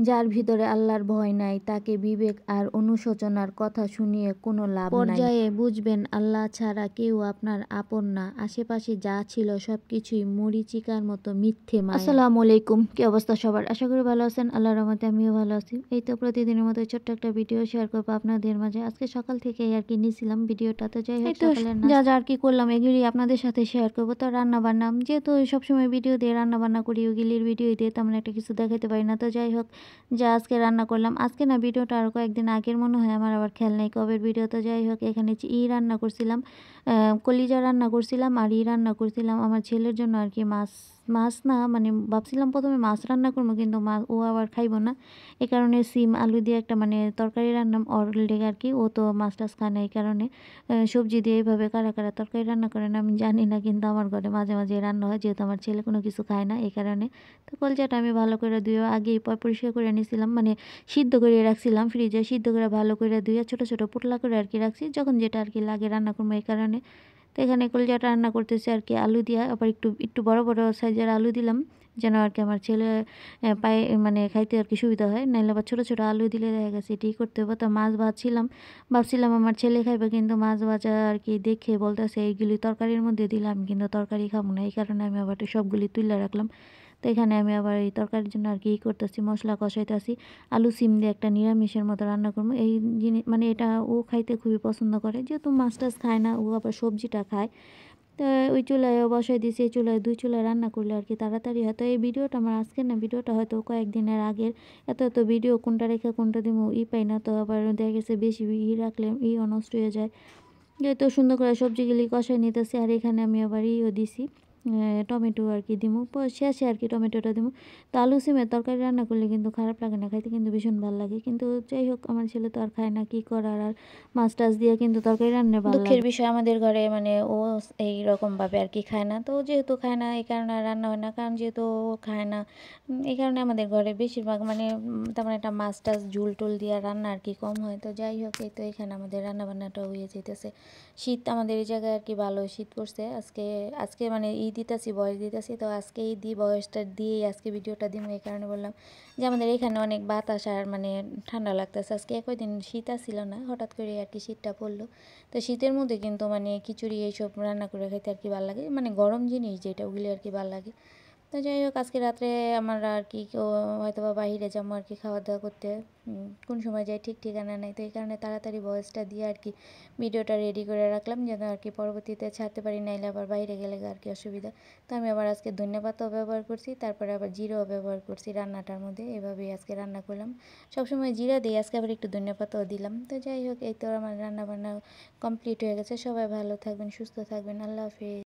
যার ভিতরে আল্লাহর ভয় নাই তাকে বিবেক আর অনুশোচনার কথা শুনিয়ে কোনো লাভ নাই। পর্যায়ে বুঝবেন আল্লাহ ছাড়া কেউ আপনার আপন না। আশেপাশে যা ছিল সবকিছুই মরীচিকার মতো মিথ্যে মায়া। আসসালামু আলাইকুম, কি অবস্থা সবার? আশা করি ভালো আছেন। আল্লাহর রহমতে আমিও ভালো আছি। এই তো প্রতিদিনের মতো ছোট্ট একটা ভিডিও শেয়ার করবো আপনাদের মাঝে। আজকে সকাল থেকে আর কি নিয়েছিলাম ভিডিওটা, তো যাই হোক সকালের যা যা আর কি করলাম এগুলি আপনাদের সাথে শেয়ার করবো। তো রান্না বান্না যেহেতু সবসময় ভিডিও দিয়ে রান্না বান্না করি, ওগুলির ভিডিও দিয়ে তেমন একটা কিছু দেখাতে পারি না। তো যাই হোক যা আজকে রান্না করলাম, আজকে না ভিডিওটা আর কয়েকদিন আগের মনে হয়, আমার আবার খেয়াল নেই কবের ভিডিও। তো যাই হোক এখানে রান্না করছিলাম, কলিজা রান্না করছিলাম আর রান্না করছিলাম আমার ছেলের জন্য আর কি। মাছ মাছ না মানে ভাবছিলাম প্রথমে মাছ রান্না করবো, কিন্তু মাছ ও আবার খাইব না, এই কারণে সিম আলু দিয়ে একটা মানে তরকারি রান্না ওর লেগে আর কি। ও তো মাছ টাছ খায় না, এই কারণে সবজি দিয়ে এইভাবে কারা কারা তরকারি রান্না করেন আমি জানি না, কিন্তু আমার ঘরে মাঝে মাঝে রান্না হয়, যেহেতু আমার ছেলে কোনো কিছু খায় না এই কারণে। তো কলজাটা আমি ভালো করে ধুয়ে আগেই পরিষ্কার করে নিয়েছিলাম, মানে সিদ্ধ করে রাখছিলাম ফ্রিজে, সিদ্ধ করে ভালো করে ধুয়ে ছোটো ছোটো পুটলা করে আর কি রাখছি, যখন যেটা আর কি লাগে রান্না করবো এই কারণে। তো এখানে কলজাটা রান্না করতেছি আর কি আলু দিয়ে, আবার একটু একটু বড় বড় সাইজের আলু দিলাম, যেন আর কি আমার ছেলে পায়ে মানে খাইতে আর কি সুবিধা হয়, নাহলে আবার ছোটো ছোটো আলু দিলে দেখা গেছে এটাই করতে হবে। তো মাছ ভাবছিলাম আমার ছেলে খাইবে, কিন্তু মাছ ভাজা আর কি দেখে বলতেছে এইগুলি তরকারির মধ্যে দিলাম, কিন্তু তরকারি খাবো না, এই কারণে আমি আবার সবগুলি তুলে রাখলাম। তো এখানে আমি আবার এই তরকারির জন্য আর কি করতেছি, মশলা কষাইতেছি। আলু সিম দিয়ে একটা নিরামিষের মতো রান্না করবো, এই জিনিস মানে এটা ও খাইতে খুবই পছন্দ করে, যেহেতু মাছ টাছ খায় না, ও আবার সবজিটা খায়। তো ওই চুলায় বসাই দিয়েছি, এই চুলায় দুই চুলায় রান্না করলে আর কি তাড়াতাড়ি হয়। তো এই ভিডিওটা আমার আজকে না, ভিডিওটা হয়তো কয়েকদিনের আগের, এত ভিডিও কোনটা রেখে কোনটা দিব পাই না। তো আবার দেখা গেছে বেশি রাখলে নষ্ট হয়ে যায়। যেহেতু সুন্দর করে সবজিগুলি কষাই নিতেছি, আর এখানে আমি আবার দিছি টমেটো আর কি দিব শেষে আর কি, টমেটোটা দিব। তো আলু সিমের তরকারি রান্না করলে কিন্তু খারাপ লাগে না, খাইতে কিন্তু ভীষণ ভালো লাগে। কিন্তু যাই হোক আমার ছেলে তো আর খায় না, কি করার। আর মাছ টাছ দিয়ে কিন্তু তরকারি রান্না ভালো লাগে। দুঃখের বিষয় আমাদের ঘরে মানে ও এইরকমভাবে আর কি খায় না, তো যেহেতু খায় না এই কারণে রান্না হয় না, কারণ যেহেতু ও খায় না এই কারণে আমাদের ঘরে বেশিরভাগ মানে তেমন একটা মাছ টাছ ঝুল টুল দিয়ে রান্না আর কি কম হয়। তো যাই হোক এই তো এখানে আমাদের রান্না বান্নাটা হয়ে যেতেছে। শীত আমাদের এই জায়গায় আর কি ভালো শীত পড়ছে আজকে। আজকে মানে দিতেছি বয়স দিতেছি, তো আজকে বয়সটা দিয়েই আজকে ভিডিওটা দিব, এই কারণে বললাম যে আমাদের এখানে অনেক বাতাস আর মানে ঠান্ডা লাগতেছে। আজকে কয়দিন শীত আসছিল না, হঠাৎ করে আর কি শীতটা পড়লো। তো শীতের মধ্যে কিন্তু মানে খিচুড়ি এইসব রান্না করে খাইতে আর কি ভালো লাগে, মানে গরম জিনিস যেটা ওগুলি আর কি ভালো লাগে। তো যাই হোক আজকে রাত্রে আমার আর কি কেউ হয়তো বা বাইরে যাবো আর কি খাওয়া দাওয়া করতে, কোন সময় যাই ঠিক ঠিকানা নেই। তো এই কারণে তাড়াতাড়ি ভয়েসটা দিয়ে আর কি ভিডিওটা রেডি করে রাখলাম, যেন আর কি পরবর্তীতে ছাড়তে পারি, নাইলে আবার বাইরে গেলে আর কি অসুবিধা। তো আমি আবার আজকে ধন্যপাতাও ব্যবহার করছি, তারপরে আবার জিরাও ব্যবহার করছি রান্নাটার মধ্যে, এভাবেই আজকে রান্না করলাম। সবসময় জিরা দিই, আজকে আবার একটু ধন্যপাতাও দিলাম। তো যাই হোক এই তো আমার রান্না বান্না কমপ্লিট হয়ে গেছে। সবাই ভালো থাকবেন, সুস্থ থাকবেন, আল্লাহ হাফিজ।